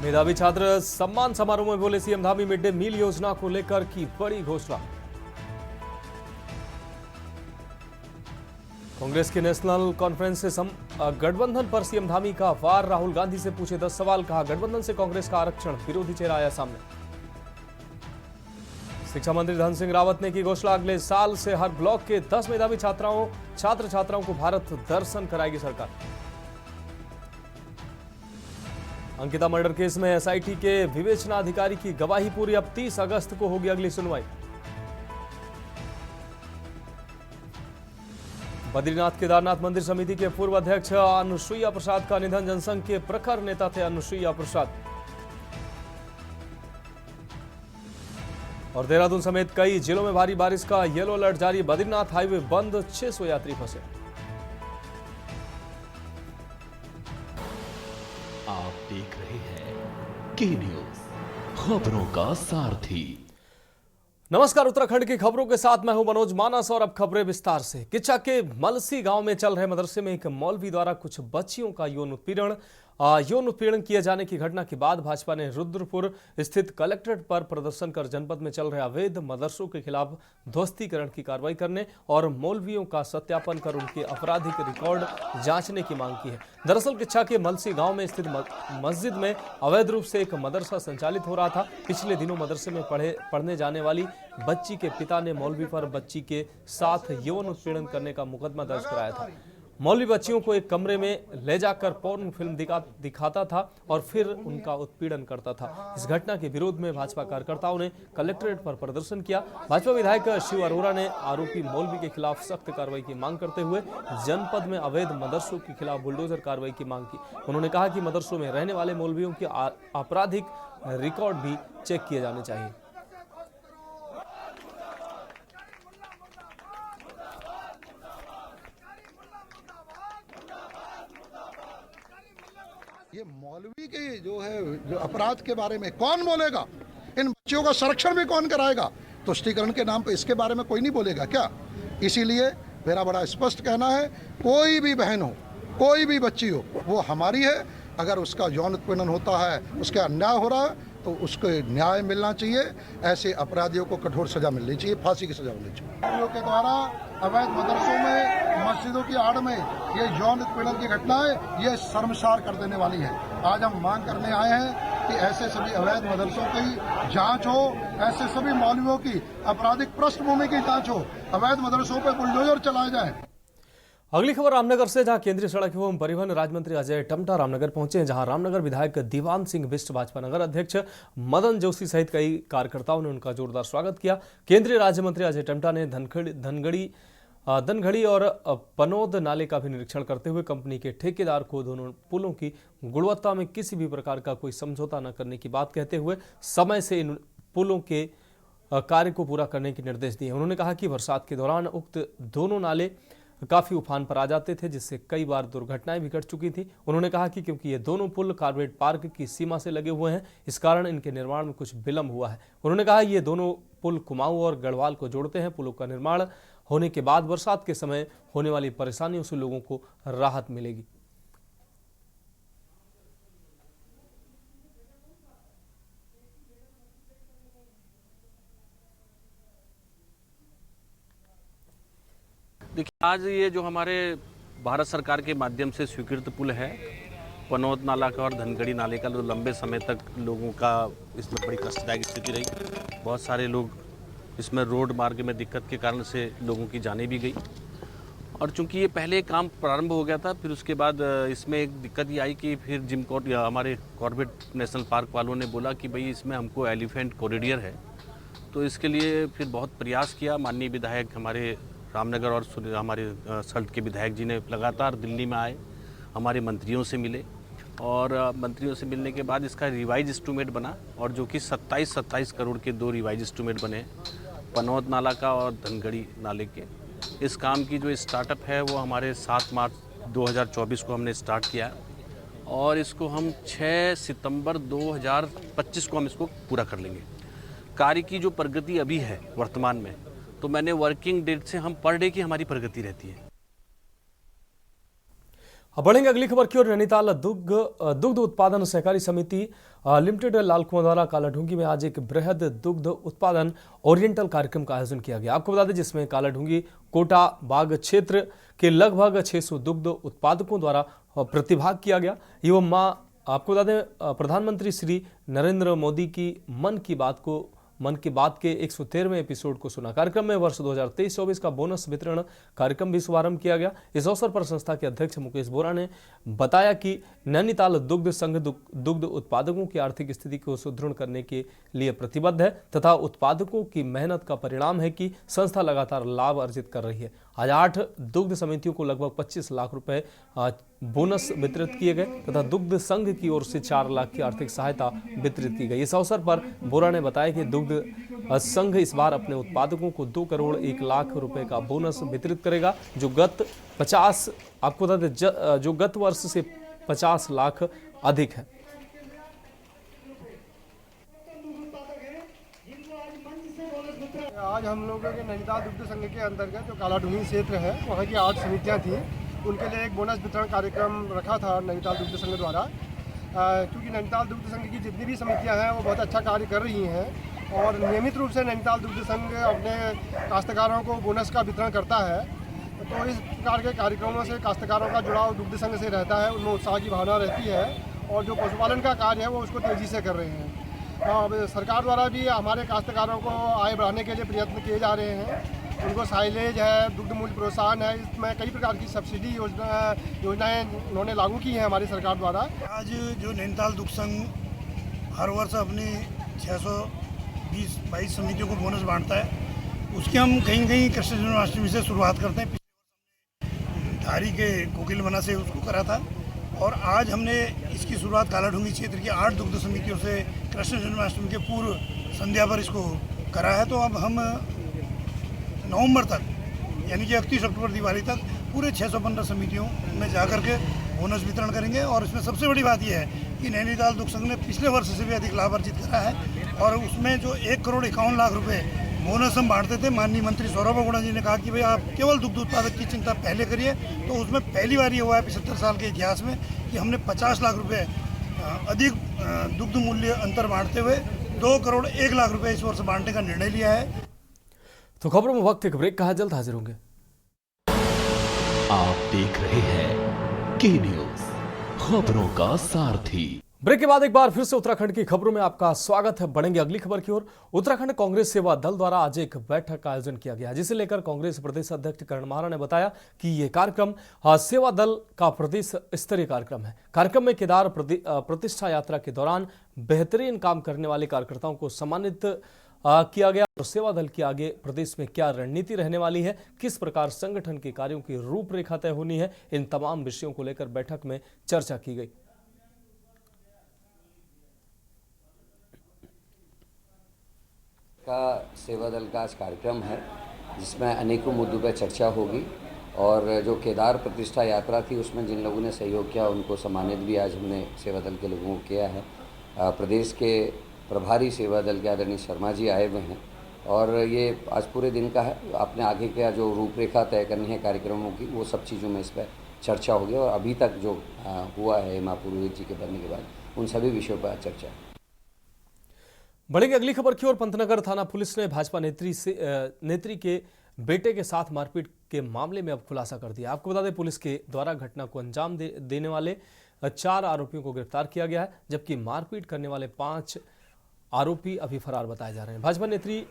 मेधावी छात्र सम्मान समारोह में बोले CM Dhami mid day meal योजना को लेकर की बड़ी घोषणा। कांग्रेस के नेशनल कॉन्फ्रेंस से गठबंधन पर सीएम धामी का वार। राहुल गांधी से पूछे 10 सवाल, कहा गठबंधन से कांग्रेस का आरक्षण विरोधी चेहरा आया सामने। शिक्षा मंत्री धन सिंह रावत ने की घोषणा, अगले साल से हर ब्लॉक के 10 मेधावी छात्र छात्राओं को भारत दर्शन कराएगी सरकार। अंकिता मर्डर केस में एसआईटी के विवेचना अधिकारी की गवाही पूरी, अब 30 अगस्त को होगी अगली सुनवाई। बद्रीनाथ केदारनाथ मंदिर समिति के पूर्व अध्यक्ष अनुसुईया प्रसाद का निधन, जनसंघ के प्रखर नेता थे अनुसुईया प्रसाद। और देहरादून समेत कई जिलों में भारी बारिश का येलो अलर्ट जारी, बद्रीनाथ हाईवे बंद, 600 यात्री फंसे। आप देख रहे हैं के न्यूज, खबरों का सारथी। नमस्कार, उत्तराखंड की खबरों के साथ मैं हूं मनोज मानस और अब खबरें विस्तार से। किच्चा के मलसी गांव में चल रहे मदरसे में एक मौलवी द्वारा कुछ बच्चियों का यौन उत्पीड़न किए जाने की घटना के बाद भाजपा ने रुद्रपुर स्थित कलेक्ट्रेट पर प्रदर्शन कर जनपद में चल रहे अवैध मदरसों के खिलाफ ध्वस्तीकरण की कार्रवाई करने और मौलवियों का सत्यापन कर उनके आपराधिक रिकॉर्ड जांचने की मांग की है। दरअसल किच्चा के मलसी गांव में स्थित मस्जिद में अवैध रूप से एक मदरसा संचालित हो रहा था। पिछले दिनों मदरसे में पढ़ने जाने वाली बच्ची के पिता ने मौलवी पर बच्ची के साथ यौन उत्पीड़न करने का मुकदमा दर्ज कराया था। मौलवी बच्चियों को एक कमरे में ले जाकर पोर्न फिल्म दिखाता था और फिर उनका उत्पीड़न करता था। इस घटना के विरोध में भाजपा कार्यकर्ताओं ने कलेक्ट्रेट पर प्रदर्शन किया। भाजपा विधायक शिव अरोड़ा ने आरोपी मौलवी के खिलाफ सख्त कार्रवाई की मांग करते हुए जनपद में अवैध मदरसों के खिलाफ बुलडोजर कार्रवाई की मांग की। उन्होंने कहा कि मदरसों में रहने वाले मौलवियों के आपराधिक रिकॉर्ड भी चेक किए जाने चाहिए। ये मौलवी के जो अपराध के बारे में कौन बोलेगा? इन बच्चियों का संरक्षण भी कौन कराएगा? तुष्टीकरण के नाम पे इसके बारे में कोई नहीं बोलेगा क्या? इसीलिए मेरा बड़ा स्पष्ट कहना है, कोई भी बहन हो, कोई भी बच्ची हो, वो हमारी है। अगर उसका यौन उत्पीड़न होता है, उसका अन्याय हो रहा है, तो उसको न्याय मिलना चाहिए। ऐसे अपराधियों को कठोर सजा मिलनी चाहिए, फांसी की सजा मिलनी चाहिए। के द्वारा अवैध मदरसों में, मस्जिदों की आड़ में ये यौन उत्पीड़न की घटनाएं ये शर्मसार कर देने वाली है। आज हम मांग करने आए हैं कि ऐसे सभी अवैध मदरसों की जांच हो, ऐसे सभी मौलवियों की आपराधिक पृष्ठभूमि की जांच हो, अवैध मदरसों पर बुलडोजर चलाए जाए। अगली खबर रामनगर से, जहां केंद्रीय सड़क एवं परिवहन राज्य मंत्री अजय टम्टा रामनगर पहुंचे हैं, जहां रामनगर विधायक दीवान सिंह बिष्ट, भाजपा नगर अध्यक्ष मदन जोशी सहित कई कार्यकर्ताओं ने उनका जोरदार स्वागत किया। केंद्रीय राज्य मंत्री अजय टम्टा ने धनगढ़ी और पनोद नाले का भी निरीक्षण करते हुए कंपनी के ठेकेदार को दोनों पुलों की गुणवत्ता में किसी भी प्रकार का कोई समझौता न करने की बात कहते हुए समय से इन पुलों के कार्य को पूरा करने के निर्देश दिए। उन्होंने कहा कि बरसात के दौरान उक्त दोनों नाले काफी उफान पर आ जाते थे, जिससे कई बार दुर्घटनाएं भी घट चुकी थी। उन्होंने कहा कि क्योंकि ये दोनों पुल कॉर्बेट पार्क की सीमा से लगे हुए हैं, इस कारण इनके निर्माण में कुछ विलंब हुआ है। उन्होंने कहा ये दोनों पुल कुमाऊं और गढ़वाल को जोड़ते हैं। पुलों का निर्माण होने के बाद बरसात के समय होने वाली परेशानियों से लोगों को राहत मिलेगी। देखिए, आज ये जो हमारे भारत सरकार के माध्यम से स्वीकृत पुल है, पनौत नाला का और धनगढ़ी नाले का, जो लंबे समय तक लोगों का इसमें बड़ी कष्टदायक स्थिति रही। बहुत सारे लोग इसमें रोड मार्ग में दिक्कत के कारण से लोगों की जानें भी गई। और चूंकि ये पहले काम प्रारंभ हो गया था, फिर उसके बाद इसमें एक दिक्कत ये आई कि फिर जिम कोर्ट या हमारे कॉर्बेट नेशनल पार्क वालों ने बोला कि भाई इसमें हमको एलिफेंट कॉरिडोर है। तो इसके लिए फिर बहुत प्रयास किया। माननीय विधायक हमारे रामनगर और हमारे सल्ट के विधायक जी ने लगातार दिल्ली में आए, हमारे मंत्रियों से मिले, और मंत्रियों से मिलने के बाद इसका रिवाइज एस्टिमेट बना, और जो कि 27 करोड़ के 2 रिवाइज एस्टिमेट बने, पनौत नाला का और धनगढ़ी नाले के। इस काम की जो स्टार्टअप है वो हमारे 7 मार्च 2024 को हमने स्टार्ट किया, और इसको हम 6 सितंबर 2025 को हम इसको पूरा कर लेंगे। कार्य की जो प्रगति अभी है वर्तमान में, तो मैंने वर्किंग डेट से हम पर डे की हमारी प्रगति रहती है। अब बढ़ेंगे अगली खबर की ओर। नैनीताल दुग्ध उत्पादन सहकारी समिति लिमिटेड लालकुआं द्वारा कालाढूंगी में आज एक बृहद दुग्ध उत्पादन ओरिएंटल कार्यक्रम का आयोजन किया गया। आपको बता दें जिसमें कालाढूंगी कोटा बाग क्षेत्र के लगभग 600 दुग्ध उत्पादकों द्वारा प्रतिभाग किया गया। एवं आपको बता दें प्रधानमंत्री श्री नरेंद्र मोदी की मन की बात के 113वें एपिसोड को सुना। कार्यक्रम में वर्ष 2023-24 का बोनस वितरण कार्यक्रम भी शुभारंभ किया गया। इस अवसर पर संस्था के अध्यक्ष मुकेश बोरा ने बताया कि नैनीताल दुग्ध संघ दुग्ध उत्पादकों की आर्थिक स्थिति को सुदृढ़ करने के लिए प्रतिबद्ध है तथा उत्पादकों की मेहनत का परिणाम है कि संस्था लगातार लाभ अर्जित कर रही है। आज 8 दुग्ध समितियों को लगभग 25 लाख रुपए बोनस वितरित किए गए तथा दुग्ध संघ की ओर से 4 लाख की आर्थिक सहायता वितरित की गई। इस अवसर पर बोरा ने बताया कि दुग्ध संघ इस बार अपने उत्पादकों को 2 करोड़ 1 लाख रुपए का बोनस वितरित करेगा, जो गत वर्ष से 50 लाख अधिक है। आज हम लोगों के नैनीताल दुग्ध संघ के अंतर्गत जो कालाढूंगी क्षेत्र है वहाँ की 8 समितियाँ थी, उनके लिए एक बोनस वितरण कार्यक्रम रखा था नैनीताल दुग्ध संघ द्वारा। क्योंकि नैनीताल दुग्ध संघ की जितनी भी समितियाँ हैं वो बहुत अच्छा कार्य कर रही हैं और नियमित रूप से नैनीताल दुग्ध संघ अपने काश्तकारों को बोनस का वितरण करता है। तो इस प्रकार के कार्यक्रमों से काश्तकारों का जुड़ाव दुग्ध संघ से रहता है, उनमें उत्साह की भावना रहती है और जो पशुपालन का कार्य है वो उसको तेज़ी से कर रहे हैं। अब सरकार द्वारा भी हमारे काश्तकारों को आय बढ़ाने के लिए प्रयत्न किए जा रहे हैं। उनको साइलेज है, दुग्ध मूल्य प्रोत्साहन है, इसमें कई प्रकार की सब्सिडी योजनाएं उन्होंने लागू की हैं हमारी सरकार द्वारा। आज जो नैनीताल दुग्ध संघ हर वर्ष अपनी 622 समितियों को बोनस बांटता है, उसकी हम कहीं कृष्ण जन्माष्टमी से शुरुआत करते हैं। धारी के कोकिल बना से उसको करा था और आज हमने इसकी शुरुआत कालाढूंगी क्षेत्र की 8 दुग्ध समितियों से कृष्ण जन्माष्टमी के पूर्व संध्या पर इसको करा है। तो अब हम नवंबर तक यानी कि 31 अक्टूबर दिवाली तक पूरे 615 समितियों में जाकर के बोनस वितरण करेंगे। और इसमें सबसे बड़ी बात यह है कि नैनीताल दुग्ध संघ ने पिछले वर्ष से भी अधिक लाभ अर्जित करा है और उसमें जो 1 करोड़ 51 लाख रुपये बोनस हम बांटते थे, माननीय मंत्री सौरभ अगुड़ा जी ने कहा कि भाई आप केवल दुग्ध उत्पादक की चिंता पहले करिए। तो उसमें पहली बार ये हुआ है 75 साल के इतिहास में कि हमने 50 लाख रुपए अधिक दुग्ध मूल्य अंतर बांटते हुए 2 करोड़ 1 लाख रुपए इस वर्ष बांटने का निर्णय लिया है। तो खबरों में वक्त एक ब्रेक का है, जल्द हाजिर होंगे। आप देख रहे हैं के न्यूज, खबरों का सारथी। ब्रेक के बाद एक बार फिर से उत्तराखंड की खबरों में आपका स्वागत है। बढ़ेंगे अगली खबर की ओर। उत्तराखंड कांग्रेस सेवा दल द्वारा आज एक बैठक का आयोजन किया गया, जिसे लेकर कांग्रेस प्रदेश अध्यक्ष करण मारा ने बताया कि यह कार्यक्रम सेवा दल का प्रदेश स्तरीय कार्यक्रम है। कार्यक्रम में केदार प्रतिष्ठा यात्रा के दौरान बेहतरीन काम करने वाले कार्यकर्ताओं को सम्मानित किया गया और सेवा दल की आगे प्रदेश में क्या रणनीति रहने वाली है, किस प्रकार संगठन के कार्यों की रूपरेखा तय होनी है, इन तमाम विषयों को लेकर बैठक में चर्चा की गई। का सेवा दल का आज कार्यक्रम है जिसमें अनेकों मुद्दों पर चर्चा होगी और जो केदार प्रतिष्ठा यात्रा थी उसमें जिन लोगों ने सहयोग किया उनको सम्मानित भी आज हमने सेवा दल के लोगों को किया है। प्रदेश के प्रभारी सेवा दल के आदरणीय शर्मा जी आए हुए हैं और ये आज पूरे दिन का है। अपने आगे का जो रूपरेखा तय करनी है कार्यक्रमों की वो सब चीज़ों में इस पर चर्चा होगी और अभी तक जो हुआ है हेमा पुरोहित जी के बनने के बाद उन सभी विषयों पर चर्चा है। बढ़ेंगे अगली खबर की ओर। पंतनगर थाना पुलिस ने भाजपा नेत्री के बेटे के साथ मारपीट के मामले में अब खुलासा कर दिया। आपको बता दें पुलिस के द्वारा घटना को अंजाम देने वाले 4 आरोपियों को गिरफ्तार किया गया है, जबकि मारपीट करने वाले 5 आरोपी अभी फरार बताए जा रहे हैं। भाजपा नेत्री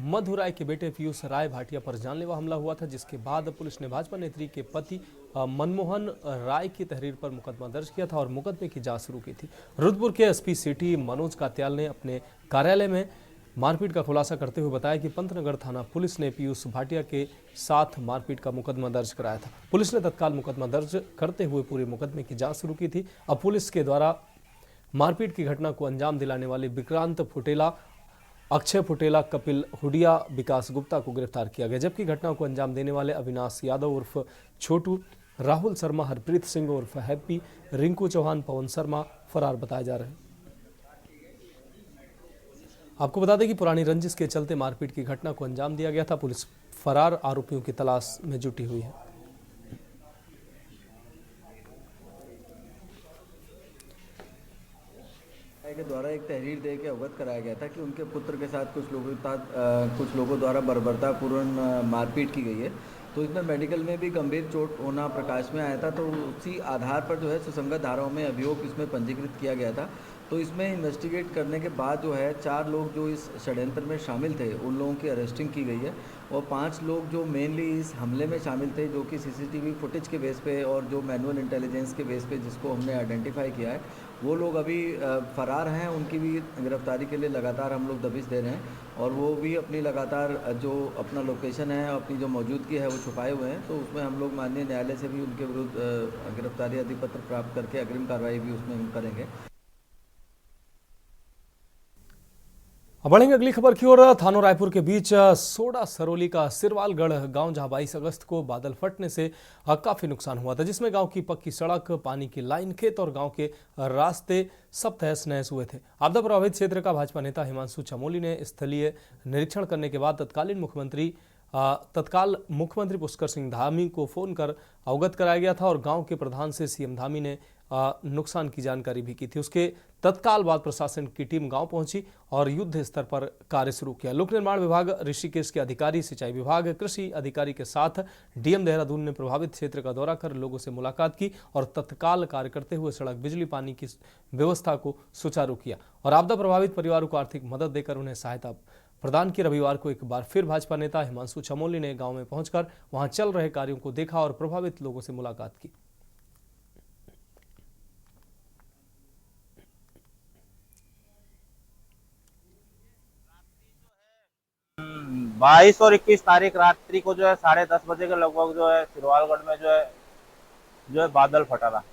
मधु राय के बेटे पीयूष राय भाटिया पर जानलेवा हमला हुआ था, जिसके बाद पुलिस ने भाजपा नेत्री के पति मनमोहन राय की तहरीर पर मुकदमा दर्ज किया था और मुकदमे की जांच शुरू की थी। रुद्रपुर के एसपी सिटी मनोज कात्याल ने अपने कार्यालय में मारपीट का खुलासा करते हुए बताया कि पंतनगर थाना पुलिस ने पीयूष भाटिया के साथ मारपीट का मुकदमा दर्ज कराया था। पुलिस ने तत्काल मुकदमा दर्ज करते हुए पूरे मुकदमे की जाँच शुरू की थी। अब पुलिस के द्वारा मारपीट की घटना को अंजाम दिलाने वाले विक्रांत फुटेला, अक्षय फुटेला, कपिल हुडिया, विकास गुप्ता को गिरफ्तार किया गया, जबकि घटना को अंजाम देने वाले अविनाश यादव उर्फ छोटू, राहुल शर्मा, हरप्रीत सिंह उर्फ हैप्पी, रिंकू चौहान, पवन शर्मा फरार बताए जा रहे हैं। आपको बता दें कि पुरानी रंजिश के चलते मारपीट की घटना को अंजाम दिया गया था। पुलिस फरार आरोपियों की तलाश में जुटी हुई है। के द्वारा एक तहरीर दे के अवगत कराया गया था कि उनके पुत्र के साथ कुछ लोगों द्वारा बर्बरतापूर्ण मारपीट की गई है। तो इसमें मेडिकल में भी गंभीर चोट होना प्रकाश में आया था। तो उसी आधार पर जो है सुसंगत धाराओं में अभियोग इसमें पंजीकृत किया गया था। तो इसमें इन्वेस्टिगेट करने के बाद जो है 4 लोग जो इस षड्यंत्र में शामिल थे उन लोगों की अरेस्टिंग की गई है और 5 लोग जो मेनली इस हमले में शामिल थे, जो कि सीसीटीवी फुटेज के बेस पे और जो मैनुअल इंटेलिजेंस के बेस पे जिसको हमने आइडेंटिफाई किया है, वो लोग अभी फ़रार हैं। उनकी भी गिरफ्तारी के लिए लगातार हम लोग दबिश दे रहे हैं और वो भी अपनी लगातार जो अपना लोकेशन है, अपनी जो मौजूदगी है वो छुपाए हुए हैं। तो उसमें हम लोग माननीय न्यायालय से भी उनके विरुद्ध गिरफ्तारी अधिपत्र प्राप्त करके अग्रिम कार्रवाई भी उसमें हम करेंगे। अब बढ़ेंगे अगली खबर की ओर। थानों रायपुर के बीच सोडा सरोली का सिरवालगढ़ गांव, जहां 22 अगस्त को बादल फटने से काफी नुकसान हुआ था, जिसमें गांव की पक्की सड़क, पानी की लाइन, खेत और गांव के रास्ते सब तहस नहस हुए थे। आपदा प्रभावित क्षेत्र का भाजपा नेता हिमांशु चमोली ने स्थलीय निरीक्षण करने के बाद तत्काल मुख्यमंत्री पुष्कर सिंह धामी को फोन कर अवगत कराया गया था और गांव के प्रधान से सीएम धामी ने नुकसान की जानकारी भी की थी। उसके तत्काल बाद प्रशासन की टीम गांव पहुंची और युद्ध स्तर पर कार्य शुरू किया। लोक निर्माण विभाग, ऋषिकेश के अधिकारी, सिंचाई विभाग, कृषि अधिकारी के साथ डीएम देहरादून ने प्रभावित क्षेत्र का दौरा कर लोगों से मुलाकात की और तत्काल कार्य करते हुए सड़क, बिजली, पानी की व्यवस्था को सुचारू किया और आपदा प्रभावित परिवारों को आर्थिक मदद देकर उन्हें सहायता प्रदान की। रविवार को एक बार फिर भाजपा नेता हिमांशु चमोली ने गांव में पहुंचकर वहां चल रहे कार्यों को देखा और प्रभावित लोगों से मुलाकात की। 22 और 21 तारीख रात्रि को जो है 10:30 बजे के लगभग जो है सिरवालगढ़ में जो है बादल फटा था।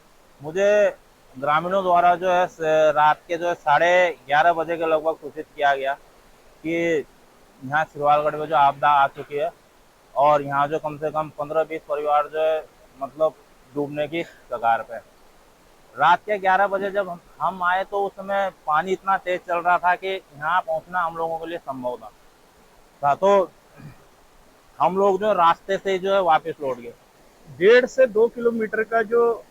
मुझे ग्रामीणों द्वारा जो है रात के जो है 11:30 बजे के लगभग सूचित किया गया कि यहाँ सिरवालगढ़ में जो आपदा आ चुकी है और यहाँ जो कम से कम 15-20 परिवार जो है मतलब डूबने की कगार पे। रात के 11 बजे जब हम आए तो उस समय पानी इतना तेज चल रहा था कि यहाँ पहुँचना हम लोगों के लिए संभव था। तो हम लोग जो रास्ते से जो है वापस लौट गए। 1.5 से 2 किलोमीटर का जो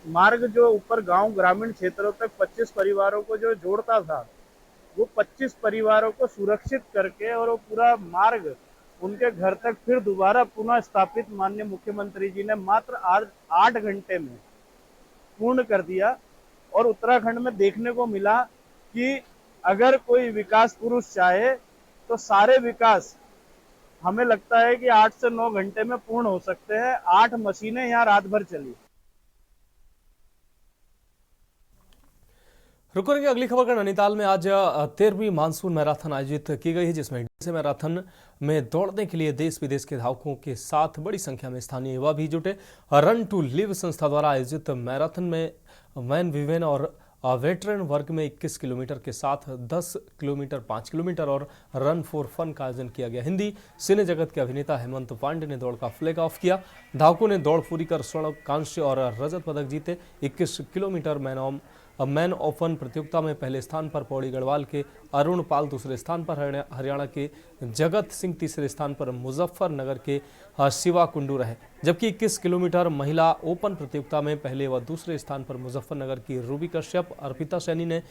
मार्ग जो ऊपर गांव ग्रामीण क्षेत्रों तक 25 परिवारों को जो जोड़ता था, वो 25 परिवारों को सुरक्षित करके और वो पूरा मार्ग उनके घर तक फिर दोबारा पुनः स्थापित माननीय मुख्यमंत्री जी ने मात्र 8 घंटे में पूर्ण कर दिया। और उत्तराखंड में देखने को मिला कि अगर कोई विकास पुरुष चाहे तो सारे विकास हमें लगता है कि 8 से 9 घंटे में पूर्ण हो सकते हैं। 8 मशीनें यहाँ रात भर चली। रुकेंगे अगली खबर का। नैनीताल में आज 13वीं मानसून मैराथन आयोजित की गई है, जिसमें डीसे मैराथन में दौड़ने के लिए देश विदेश के धावकों के साथ बड़ी संख्या में स्थानीय युवा भी जुटे। रन टू लिव संस्था द्वारा आयोजित मैराथन में मैन, विमेन और वेटरन वर्ग में 21 किलोमीटर के साथ 10 किलोमीटर, 5 किलोमीटर और रन फॉर फन का आयोजन किया गया। हिंदी सिने जगत के अभिनेता हेमंत पांडे ने दौड़ का फ्लैग ऑफ किया। धावकों ने दौड़ पूरी कर स्वर्ण, कांस्य और रजत पदक जीते। 21 किलोमीटर मैन ओपन प्रतियोगिता में पहले स्थान पर पौड़ी गढ़वाल के अरुण पाल, दूसरे स्थान पर हरियाणा के जगत सिंह, तीसरे स्थान पर मुजफ्फरनगर के शिवा कुंडू रहे। जबकि 21 किलोमीटर महिला ओपन प्रतियोगिता में पहले व दूसरे स्थान पर मुजफ्फरनगर की रूबी कश्यप, अर्पिता सैनी ने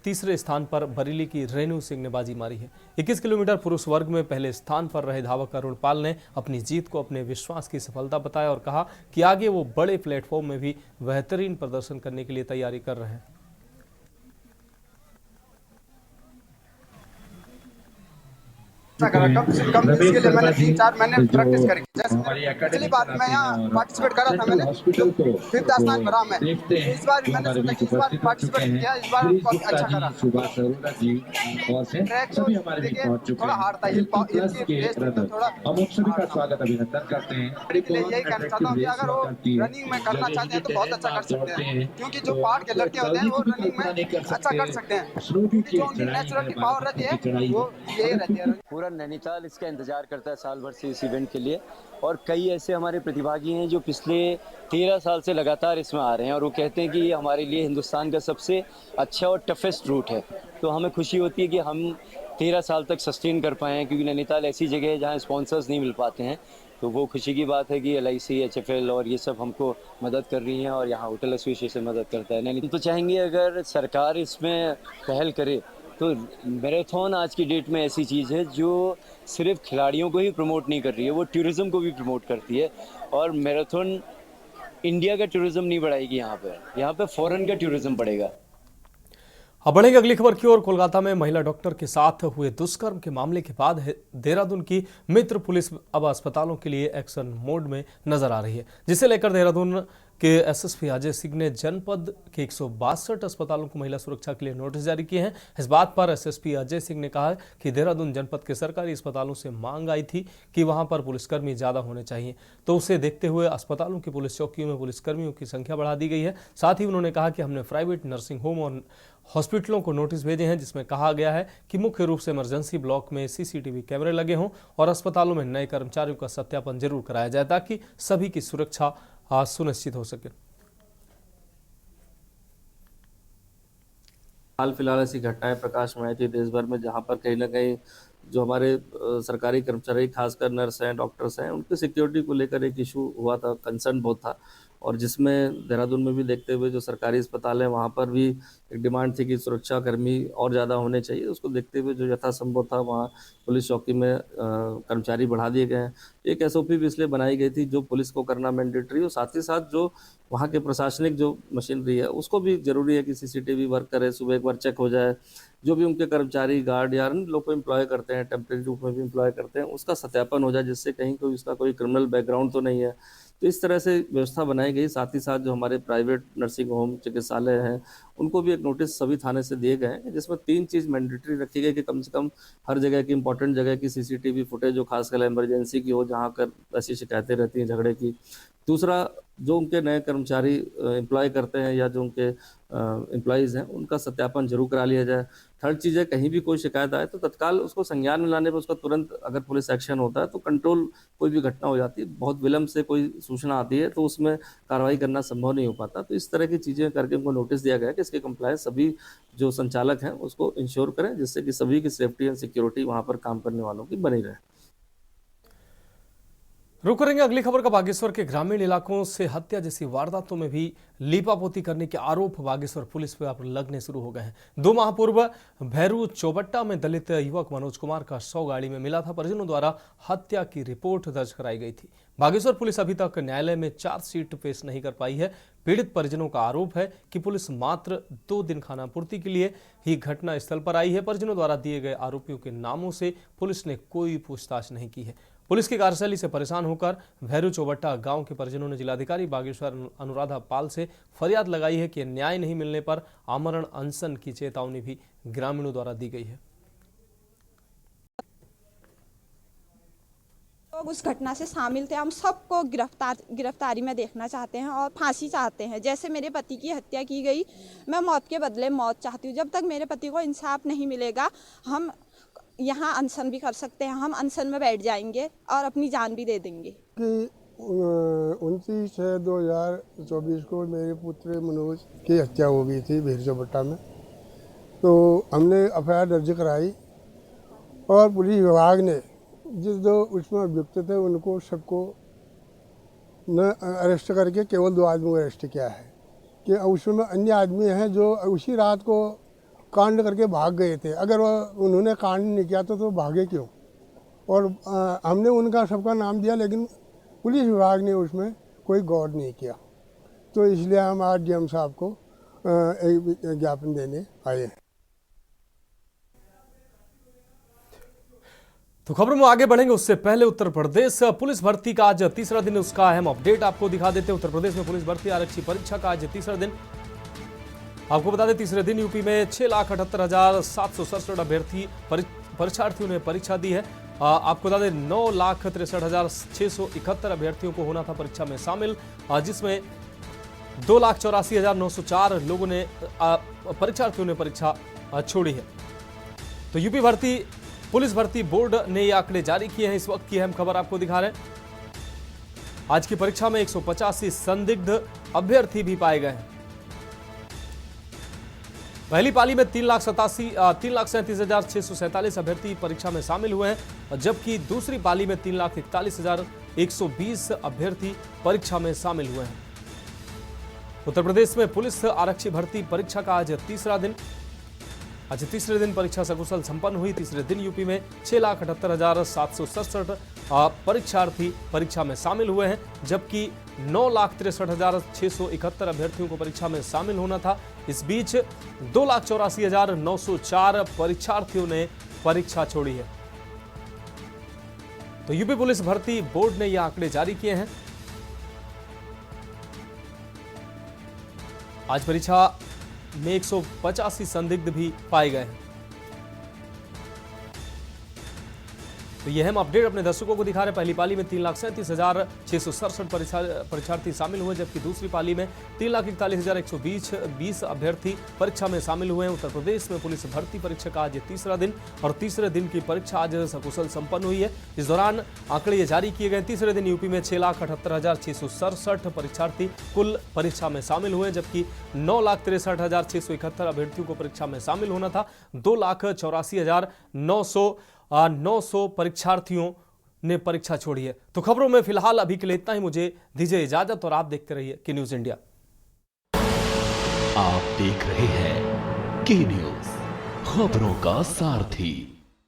तीसरे स्थान पर बरेली की रेणु सिंह ने बाजी मारी है। 21 किलोमीटर पुरुष वर्ग में पहले स्थान पर रहे धावक अरुण पाल ने अपनी जीत को अपने विश्वास की सफलता बताया और कहा कि आगे वो बड़े प्लेटफॉर्म में भी बेहतरीन प्रदर्शन करने के लिए तैयारी कर रहे हैं। कम इसके लिए मैंने 3-4 महीने प्रैक्टिस करी। पिछली बार मैं यहाँ पार्टिसिपेट करा था, मैंने 5th स्थान भरा मैं। इस बार भी मैंने सोचा कि इस बार पार्टिसिपेट किया, इस बार अच्छा करा। ट्रैक तो देखिए थोड़ा हार्ड था, थोड़ा स्वागत अभिनंदन करते हैं। यही कहना चाहता हूँ कि अगर वो रनिंग में करना चाहते हैं तो बहुत अच्छा कर सकते हैं, क्योंकि जो पहाड़ के लड़के होते हैं वो रनिंग में अच्छा कर सकते हैं। जो उनकी नेचुरल पावर रहती है वो यही रहती है। पूरा नैनीताल इसका इंतजार करता है साल भर से इस इवेंट के लिए। और कई ऐसे हमारे प्रतिभागी हैं जो पिछले 13 साल से लगातार इसमें आ रहे हैं और वो कहते हैं कि ये हमारे लिए हिंदुस्तान का सबसे अच्छा और टफेस्ट रूट है। तो हमें खुशी होती है कि हम 13 साल तक सस्टेन कर पाए हैं, क्योंकि नैनीताल ऐसी जगह है जहाँ स्पॉन्सर्स नहीं मिल पाते हैं। तो वो खुशी की बात है कि LIC, HFL और ये सब हमको मदद कर रही हैं और यहाँ होटल एसोसिएशन मदद करता है। नहीं तो चाहेंगे अगर सरकार इसमें पहल करे तो मैराथन आज की डेट में ऐसी चीज़ है जो सिर्फ खिलाड़ियों को ही प्रमोट नहीं कर रही है, वो टूरिज़्म को भी प्रमोट करती है। और मैराथन इंडिया का टूरिज़्म नहीं बढ़ाएगी, यहाँ पे फॉरेन का टूरिज़्म बढ़ेगा। अब बढ़ेंगे अगली खबर की ओर। कोलकाता में महिला डॉक्टर के साथ हुए दुष्कर्म के मामले के बाद देहरादून की मित्र पुलिस अब अस्पतालों के लिए एक्शन मोड में नजर आ रही है, जिसे लेकर देहरादून के SSP अजय सिंह ने जनपद के 162 अस्पतालों को महिला सुरक्षा के लिए नोटिस जारी किए हैं। इस बात पर SSP अजय सिंह ने कहा कि देहरादून जनपद के सरकारी अस्पतालों से मांग आई थी कि वहां पर पुलिसकर्मी ज्यादा होने चाहिए, तो उसे देखते हुए अस्पतालों की पुलिस चौकियों में पुलिसकर्मियों की संख्या बढ़ा दी गई है। साथ ही उन्होंने कहा कि हमने प्राइवेट नर्सिंग होम और हॉस्पिटलों को नोटिस भेजे हैं, जिसमें कहा गया है कि मुख्य रूप से इमरजेंसी ब्लॉक में CCTV कैमरे लगे हों और अस्पतालों में नए कर्मचारियों का सत्यापन जरूर कराया जाए ताकि सभी की सुरक्षा सुनिश्चित हो सके। हाल फिलहाल ऐसी घटनाएं प्रकाश में आई थी देश भर में, जहां पर कहीं ना कहीं जो हमारे सरकारी कर्मचारी, खासकर नर्स हैं, डॉक्टर्स हैं, उनकी सिक्योरिटी को लेकर एक इशू हुआ था, कंसर्न बहुत था। और जिसमें देहरादून में भी देखते हुए जो सरकारी अस्पताल है वहाँ पर भी एक डिमांड थी कि सुरक्षा कर्मी और ज़्यादा होने चाहिए। उसको देखते हुए जो यथासंभव था वहाँ पुलिस चौकी में कर्मचारी बढ़ा दिए गए हैं। एक SOP भी इसलिए बनाई गई थी जो पुलिस को करना मैंडेटरी, और साथ ही साथ जो वहाँ के प्रशासनिक जो मशीनरी है उसको भी ज़रूरी है कि CCTV वर्क करे, सुबह एक बार चेक हो जाए। जो भी उनके कर्मचारी, गार्ड या अन्य लोग को एम्प्लॉय करते हैं, टेम्प्रेरी रूप में भी एम्प्लॉय करते हैं, उसका सत्यापन हो जाए, जिससे कहीं कोई उसका कोई क्रिमिनल बैकग्राउंड तो नहीं है। तो इस तरह से व्यवस्था बनाई गई। साथ ही साथ जो हमारे प्राइवेट नर्सिंग होम, चिकित्सालय हैं, उनको भी एक नोटिस सभी थाने से दिए गए हैं, जिसमें 3 चीज़ मैंडेटरी रखी गई कि कम से कम हर जगह की इंपॉर्टेंट जगह की CCTV फुटेज जो खासकर इमरजेंसी की हो, जहाँ कर ऐसी शिकायतें रहती हैं झगड़े की। दूसरा, जो उनके नए कर्मचारी एम्प्लॉय करते हैं या जो उनके एम्प्लॉयज़ हैं, उनका सत्यापन जरूर करा लिया जाए। थर्ड चीज़ है, कहीं भी कोई शिकायत आए तो तत्काल उसको संज्ञान में लाने पर उसका तुरंत अगर पुलिस एक्शन होता है तो कंट्रोल, कोई भी घटना हो जाती है, बहुत विलम्ब से कोई सूचना आती है तो उसमें कार्रवाई करना संभव नहीं हो पाता। तो इस तरह की चीज़ें करके उनको नोटिस दिया गया है कि इसके कंप्लायंस सभी जो संचालक हैं उसको इंश्योर करें, जिससे कि सभी की सेफ्टी एंड सिक्योरिटी वहाँ पर काम करने वालों की बनी रहे। रुक करेंगे अगली खबर का। बागेश्वर के ग्रामीण इलाकों से हत्या जैसी वारदातों में भी लीपापोती करने के आरोप बागेश्वर पुलिस पर अब लगने शुरू हो गए हैं। 2 माह पूर्व भैरू चौबट्टा में दलित युवक मनोज कुमार का शव गाड़ी में मिला था। परिजनों द्वारा हत्या की रिपोर्ट दर्ज कराई गई थी। बागेश्वर पुलिस अभी तक न्यायालय में चार्जशीट पेश नहीं कर पाई है। पीड़ित परिजनों का आरोप है कि पुलिस मात्र 2 दिन खानापूर्ति के लिए ही घटना स्थल पर आई है। परिजनों द्वारा दिए गए आरोपियों के नामों से पुलिस ने कोई पूछताछ नहीं की है। पुलिस की कार्यशैली से परेशान होकर भैरू चौबट्टा गांव के परिजनों ने जिलाधिकारी बागेश्वर अनुराधा पाल से फरियाद लगाई है कि न्याय नहीं मिलने पर आमरण अनशन की चेतावनी भी ग्रामीणों द्वारा दी गई है। लोग उस घटना से शामिल थे, हम सबको गिरफ्तारी में देखना चाहते हैं और फांसी चाहते हैं। जैसे मेरे पति की हत्या की गई, मैं मौत के बदले मौत चाहती हूँ। जब तक मेरे पति को इंसाफ नहीं मिलेगा हम यहाँ अनशन भी कर सकते हैं, हम अनशन में बैठ जाएंगे और अपनी जान भी दे देंगे। कि 29/6/2024 को मेरे पुत्र मनोज की हत्या हो गई थी भैरू चौबट्टा में। तो हमने FIR दर्ज कराई और पुलिस विभाग ने जो उसमें अभियुक्त थे उनको सबको न अरेस्ट करके केवल 2 आदमी को अरेस्ट किया है। कि उसमें अन्य आदमी हैं जो उसी रात को कांड करके भाग गए थे। अगर उन्होंने कांड नहीं किया तो भागे क्यों? और हमने उनका सबका नाम दिया, लेकिन पुलिस विभाग ने उसमें कोई गौर नहीं किया। तो इसलिए हम आज DM साहब को एक ज्ञापन देने आए हैं। तो खबरों में आगे बढ़ेंगे उससे पहले उत्तर प्रदेश पुलिस भर्ती का आज तीसरा दिन, उसका अहम अपडेट आपको दिखा देते हैं। उत्तर प्रदेश में पुलिस भर्ती आरक्षी परीक्षा का आज तीसरा दिन। आपको बता दें तीसरे दिन यूपी में 6,78,767 अभ्यर्थी परीक्षार्थियों ने परीक्षा दी है। आपको बता दें 9,63,671 अभ्यर्थियों को होना था परीक्षा में शामिल, जिसमें 2,84,904 लोगों ने परीक्षार्थियों ने परीक्षा छोड़ी है। तो यूपी पुलिस भर्ती बोर्ड ने ये आंकड़े जारी किए हैं। इस वक्त की अहम खबर आपको दिखा रहे हैं। आज की परीक्षा में 185 संदिग्ध अभ्यर्थी भी पाए गए हैं। पहली पाली में 3,37,647 अभ्यर्थी परीक्षा में शामिल हुए हैं, और जबकि दूसरी पाली में 3,41,120 अभ्यर्थी परीक्षा में शामिल हुए हैं। उत्तर प्रदेश में पुलिस आरक्षी भर्ती परीक्षा का आज तीसरे दिन परीक्षा सकुशल संपन्न हुई। तीसरे दिन यूपी में 6,78,767 परीक्षार्थी परीक्षा में शामिल हुए हैं, जबकि 9,63,671 अभ्यर्थियों को परीक्षा में शामिल होना था। इस बीच 2,84,904 परीक्षार्थियों ने परीक्षा छोड़ी है। तो यूपी पुलिस भर्ती बोर्ड ने यह आंकड़े जारी किए हैं। आज परीक्षा में 185 संदिग्ध भी पाए गए हैं। तो यह हम अपडेट अपने दर्शकों को दिखा रहे हैं। पहली पाली में 3,37,667 परीक्षार्थी शामिल हुए, जबकि दूसरी पाली में 3,41,120 अभ्यर्थी परीक्षा में शामिल हुए हैं। उत्तर प्रदेश में पुलिस भर्ती परीक्षा का आज तीसरा दिन और तीसरे दिन की परीक्षा आज सकुशल संपन्न हुई है। इस दौरान आंकड़े ये जारी किए गए। तीसरे दिन यूपी में 6,78,667 परीक्षार्थी कुल परीक्षा में शामिल हुए, जबकि 9,63,671 अभ्यर्थियों को परीक्षा में शामिल होना था। 2,84,900 परीक्षार्थियों ने परीक्षा छोड़ी है। तो खबरों में फिलहाल अभी के लिए इतना ही। मुझे दीजिए इजाजत और आप देखते रहिए की न्यूज इंडिया। आप देख रहे हैं की न्यूज, खबरों का सारथी।